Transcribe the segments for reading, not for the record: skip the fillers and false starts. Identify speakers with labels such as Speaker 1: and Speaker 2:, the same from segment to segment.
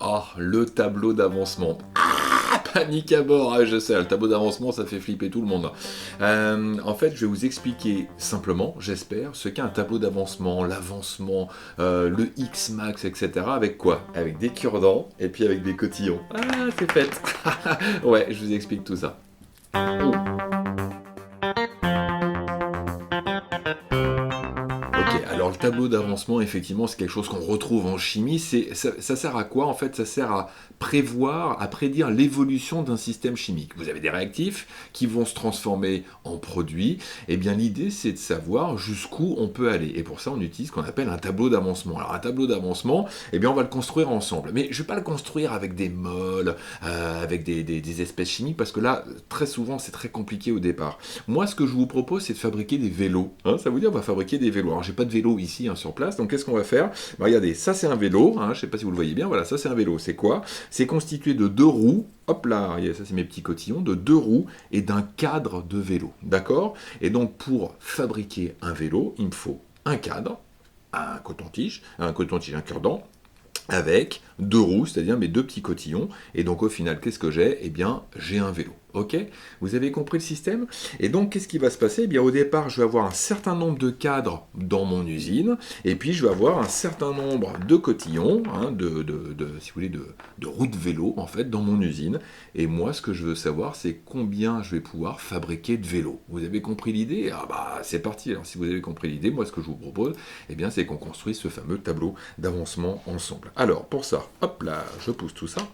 Speaker 1: Ah, le tableau d'avancement. Panique à bord, ah, je sais, le tableau d'avancement, ça fait flipper tout le monde. En fait, je vais vous expliquer simplement, j'espère, ce qu'est un tableau d'avancement, l'avancement, le X-Max, etc. Avec quoi? Avec des cure-dents et puis avec des cotillons. Ah, c'est fait. Ouais, je vous explique tout ça. Ok, alors le tableau d'avancement, effectivement, c'est quelque chose qu'on retrouve en chimie. Ça sert à quoi? En fait, ça sert à prévoir, à prédire l'évolution d'un système chimique. Vous avez des réactifs qui vont se transformer en produits. Eh bien, l'idée, c'est de savoir jusqu'où on peut aller. Et pour ça, on utilise ce qu'on appelle un tableau d'avancement. Alors, un tableau d'avancement, eh bien, on va le construire ensemble. Mais je ne vais pas le construire avec des moles, avec des espèces chimiques, parce que là, très souvent, c'est très compliqué au départ. Moi, ce que je vous propose, c'est de fabriquer des vélos. Hein, ça veut dire, on va fabriquer des vélos. Alors, j'ai pas de vélo ici sur place, donc qu'est-ce qu'on va faire? Bah, regardez, ça c'est un vélo. Hein, je sais pas si vous le voyez bien. Voilà, ça c'est un vélo. C'est quoi? C'est constitué de deux roues. Hop là, ça c'est mes petits cotillons, de deux roues et d'un cadre de vélo. D'accord? Et donc, pour fabriquer un vélo, il me faut un cadre, un coton-tige, un cure-dent, avec deux roues, c'est-à-dire mes deux petits cotillons. Et donc au final, qu'est-ce que j'ai? Eh bien, j'ai un vélo. Ok? Vous avez compris le système? Et donc, qu'est-ce qui va se passer? Eh bien, au départ, je vais avoir un certain nombre de cadres dans mon usine, et puis je vais avoir un certain nombre de cotillons, hein, si vous voulez, de roues de vélo, en fait, dans mon usine. Et moi, ce que je veux savoir, c'est combien je vais pouvoir fabriquer de vélos. Vous avez compris l'idée? Ah bah, c'est parti. Alors, si vous avez compris l'idée, moi, ce que je vous propose, eh bien, c'est qu'on construise ce fameux tableau d'avancement ensemble. Alors, pour ça, hop là, je pousse tout ça.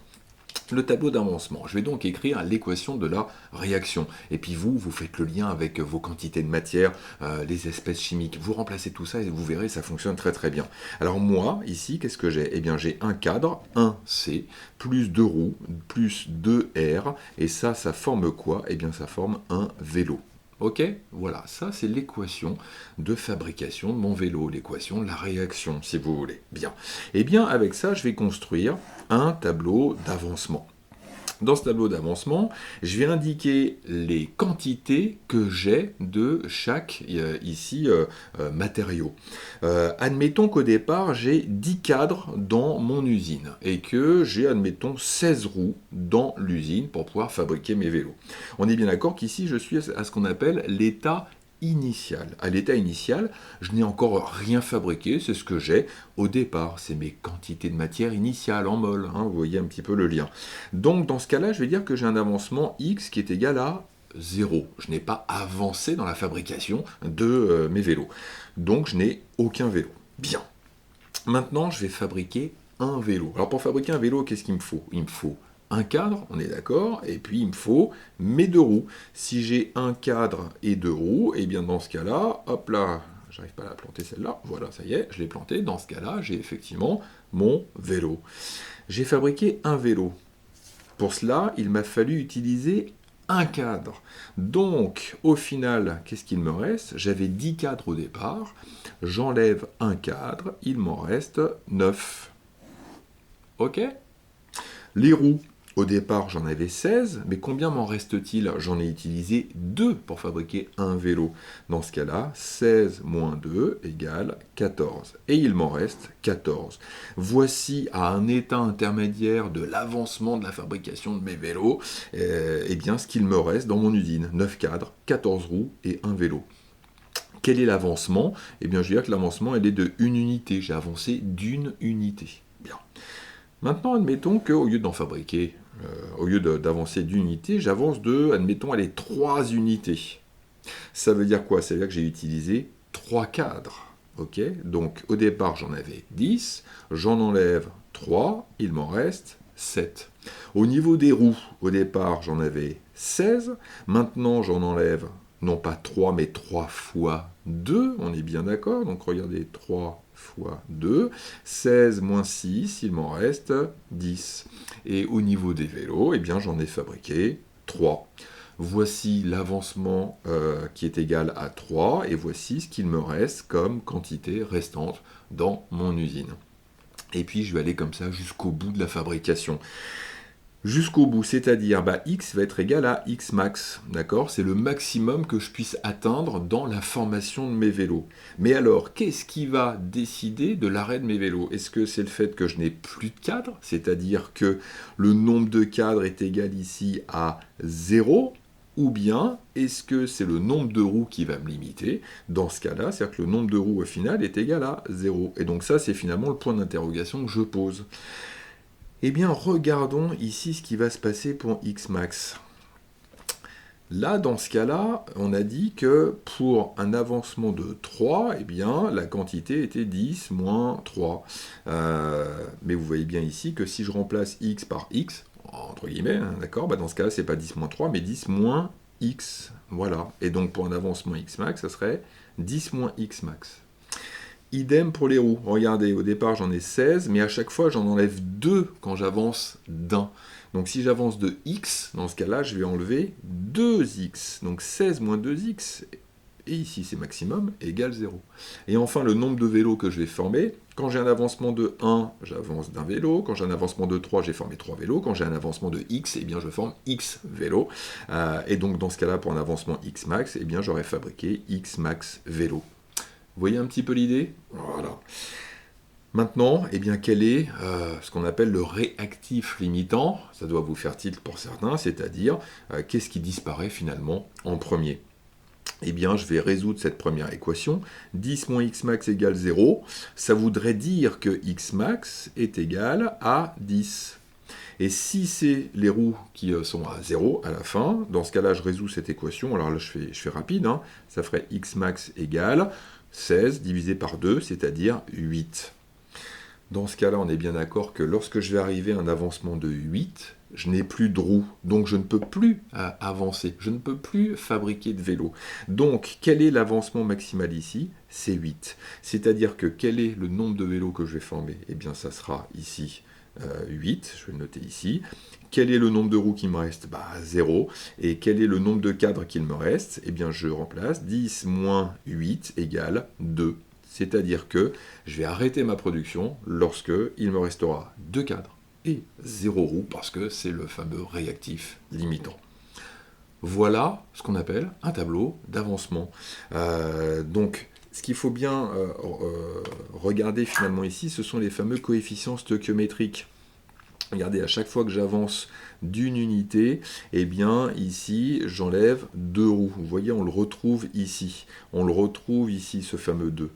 Speaker 1: Le tableau d'avancement. Je vais donc écrire l'équation de la réaction. Et puis vous faites le lien avec vos quantités de matière, les espèces chimiques. Vous remplacez tout ça et vous verrez, ça fonctionne très très bien. Alors moi, ici, qu'est-ce que j'ai? Eh bien, j'ai un cadre, un C, plus deux roues, plus deux R. Et ça forme quoi? Eh bien, ça forme un vélo. Ok? Voilà, ça c'est l'équation de fabrication de mon vélo, l'équation de la réaction, si vous voulez. Bien. Eh bien, avec ça, je vais construire un tableau d'avancement. Dans ce tableau d'avancement, je vais indiquer les quantités que j'ai de chaque matériau. Admettons qu'au départ, j'ai 10 cadres dans mon usine et que j'ai, admettons, 16 roues dans l'usine pour pouvoir fabriquer mes vélos. On est bien d'accord qu'ici, je suis à ce qu'on appelle l'état initial. À l'état initial, je n'ai encore rien fabriqué, c'est ce que j'ai au départ, c'est mes quantités de matière initiale en mol, hein, vous voyez un petit peu le lien. Donc dans ce cas-là, je vais dire que j'ai un avancement x qui est égal à 0. Je n'ai pas avancé dans la fabrication de mes vélos. Donc je n'ai aucun vélo. Bien. Maintenant, je vais fabriquer un vélo. Alors pour fabriquer un vélo, qu'est-ce qu'il me faut? Il me faut un cadre, on est d'accord, et puis il me faut mes deux roues. Si j'ai un cadre et deux roues, et bien dans ce cas-là, hop là, j'arrive pas à la planter celle-là, voilà, ça y est, je l'ai plantée. Dans ce cas-là, j'ai effectivement mon vélo. J'ai fabriqué un vélo. Pour cela, il m'a fallu utiliser un cadre. Donc, au final, qu'est-ce qu'il me reste? J'avais 10 cadres au départ, j'enlève un cadre, il m'en reste 9. Ok? Les roues, au départ, j'en avais 16, mais combien m'en reste-t-il? J'en ai utilisé 2 pour fabriquer un vélo. Dans ce cas-là, 16 moins 2 égale 14. Et il m'en reste 14. Voici à un état intermédiaire de l'avancement de la fabrication de mes vélos, eh bien, ce qu'il me reste dans mon usine. 9 cadres, 14 roues et un vélo. Quel est l'avancement? Eh bien, je dirais que l'avancement, elle est de 1 unité. J'ai avancé d'une unité. Bien. Maintenant, admettons qu'au lieu d'en fabriquer, au lieu d'avancer d'unité, j'avance de, admettons, allez, 3 unités. Ça veut dire quoi? Ça veut dire que j'ai utilisé 3 cadres. Ok? Donc, au départ, j'en avais 10, j'en enlève 3, il m'en reste 7. Au niveau des roues, au départ, j'en avais 16, maintenant, j'en enlève non pas 3, mais 3 fois 2, on est bien d'accord? Donc, regardez, 3 fois 2, 16 moins 6, il m'en reste 10. Et au niveau des vélos, eh bien, j'en ai fabriqué 3. Voici l'avancement qui est égal à 3, et voici ce qu'il me reste comme quantité restante dans mon usine. Et puis je vais aller comme ça jusqu'au bout de la fabrication. jusqu'au bout, c'est-à-dire x va être égal à x max, d'accord? C'est le maximum que je puisse atteindre dans la formation de mes vélos. Mais alors, qu'est-ce qui va décider de l'arrêt de mes vélos? Est-ce que c'est le fait que je n'ai plus de cadre, c'est-à-dire que le nombre de cadres est égal ici à 0, ou bien est-ce que c'est le nombre de roues qui va me limiter? Dans ce cas-là, c'est-à-dire que le nombre de roues au final est égal à 0. Et donc ça, c'est finalement le point d'interrogation que je pose. Eh bien, regardons ici ce qui va se passer pour x max. Là, dans ce cas-là, on a dit que pour un avancement de 3, eh bien, la quantité était 10 moins 3. Mais vous voyez bien ici que si je remplace x par x, entre guillemets, hein, d'accord, bah dans ce cas-là, c'est pas 10 moins 3, mais 10 moins x. Voilà. Et donc, pour un avancement x max, ça serait 10 moins x max. Idem pour les roues. Regardez, au départ j'en ai 16, mais à chaque fois j'en enlève 2 quand j'avance d'un. Donc si j'avance de x, dans ce cas-là, je vais enlever 2x. Donc 16 moins 2x, et ici c'est maximum, égale 0. Et enfin, le nombre de vélos que je vais former. Quand j'ai un avancement de 1, j'avance d'un vélo. Quand j'ai un avancement de 3, j'ai formé 3 vélos. Quand j'ai un avancement de x, eh bien je forme x vélos. Et donc dans ce cas-là, pour un avancement x max, eh bien j'aurais fabriqué x max vélo. Vous voyez un petit peu l'idée? Voilà. Maintenant, eh bien, quel est ce qu'on appelle le réactif limitant? Ça doit vous faire tilt pour certains, c'est-à-dire qu'est-ce qui disparaît finalement en premier? Eh bien, je vais résoudre cette première équation. 10 moins x max égale 0. Ça voudrait dire que x max est égal à 10. Et si c'est les roues qui sont à 0 à la fin, dans ce cas-là, je résous cette équation. Alors là, je fais rapide. Hein. Ça ferait x max égale 16 divisé par 2, c'est-à-dire 8. Dans ce cas-là, on est bien d'accord que lorsque je vais arriver à un avancement de 8, je n'ai plus de roues, donc je ne peux plus avancer, je ne peux plus fabriquer de vélo. Donc, quel est l'avancement maximal ici? C'est 8. C'est-à-dire que quel est le nombre de vélos que je vais former? Eh bien, ça sera ici 8, je vais le noter ici. Quel est le nombre de roues qui me reste? 0. Et quel est le nombre de cadres qu'il me reste? Eh bien, je remplace 10 moins 8 égale 2. C'est-à-dire que je vais arrêter ma production lorsque il me restera 2 cadres et 0 roues parce que c'est le fameux réactif limitant. Voilà ce qu'on appelle un tableau d'avancement. Donc, ce qu'il faut bien regarder finalement ici, ce sont les fameux coefficients stoichiométriques. Regardez, à chaque fois que j'avance d'une unité, eh bien ici j'enlève 2 roues. Vous voyez, on le retrouve ici. On le retrouve ici, ce fameux 2.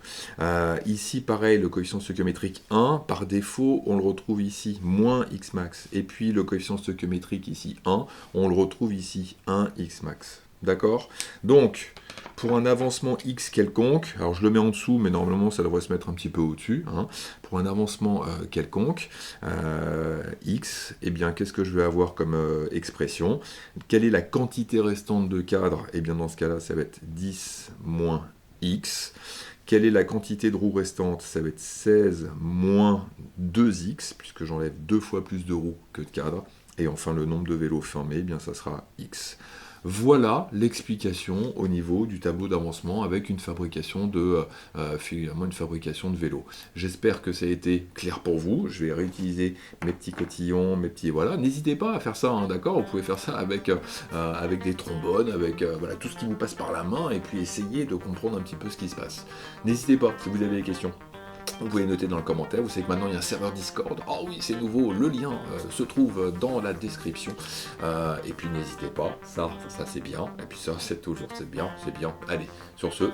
Speaker 1: Ici, pareil, le coefficient stoichiométrique 1, par défaut, on le retrouve ici, moins x max. Et puis le coefficient stoichiométrique ici 1, on le retrouve ici, 1x max. D'accord? Donc, pour un avancement x quelconque, alors je le mets en dessous, mais normalement ça devrait se mettre un petit peu au-dessus, hein, pour un avancement quelconque, x, eh bien qu'est-ce que je vais avoir comme expression? Quelle est la quantité restante de cadres? Eh bien dans ce cas-là, ça va être 10 moins x. Quelle est la quantité de roues restante? Ça va être 16 moins 2x, puisque j'enlève 2 fois plus de roues que de cadres. Et enfin, le nombre de vélos fermés, eh bien ça sera x. Voilà l'explication au niveau du tableau d'avancement avec une fabrication de vélo. J'espère que ça a été clair pour vous. Je vais réutiliser mes petits cotillons, mes petits voilà. N'hésitez pas à faire ça, hein, d'accord? Vous pouvez faire ça avec des trombones, avec voilà tout ce qui vous passe par la main, et puis essayer de comprendre un petit peu ce qui se passe. N'hésitez pas si vous avez des questions. Vous pouvez noter dans le commentaire, vous savez que maintenant il y a un serveur Discord. Oh oui, c'est nouveau, le lien se trouve dans la description. Et puis n'hésitez pas, ça c'est bien. Et puis ça c'est toujours, c'est bien. Allez, sur ce,